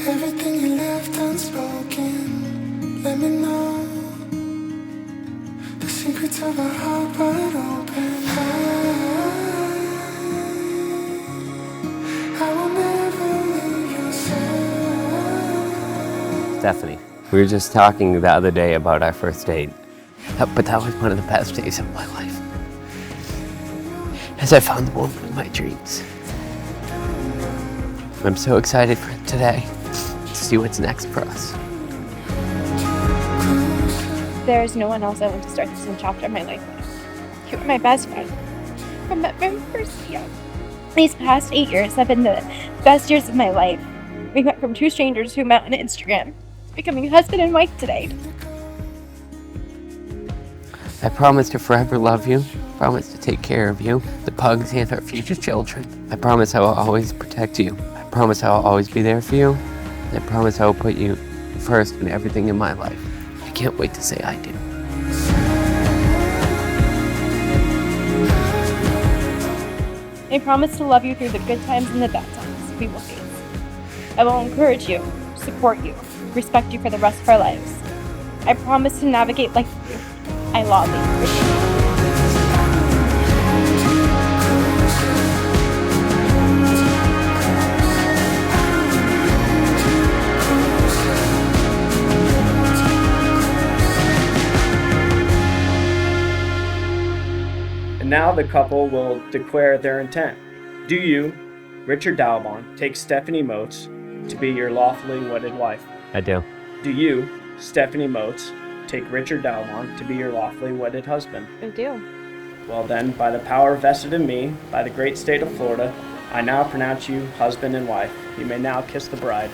Everything you left unspoken. Let me know the secrets of our heart wide open. I will never leave your side. Stephanie, we were just talking the other day about our first date, but that was one of the best days of my life. As I found the woman of my dreams. I'm so excited for today to see what's next for us. There is no one else I want to start this new chapter of my life with. You are my best friend from that very first year. These past 8 years have been the best years of my life. We went from two strangers who met on Instagram to becoming husband and wife today. I promise to forever love you. I promise to take care of you, the pugs, and our future children. I promise I will always protect you. I promise I will always be there for you. I promise I will put you first in everything in my life. I can't wait to say I do. I promise to love you through the good times and the bad times we will face. I will encourage you, support you, respect you for the rest of our lives. I promise to navigate life with you. I love you. And now the couple will declare their intent. Do you, Richard Dalbon, take Stephanie Moats to be your lawfully wedded wife? I do. Do you, Stephanie Moats, take Richard Dalbon to be your lawfully wedded husband? I do. Well then, by the power vested in me, by the great state of Florida, I now pronounce you husband and wife. You may now kiss the bride.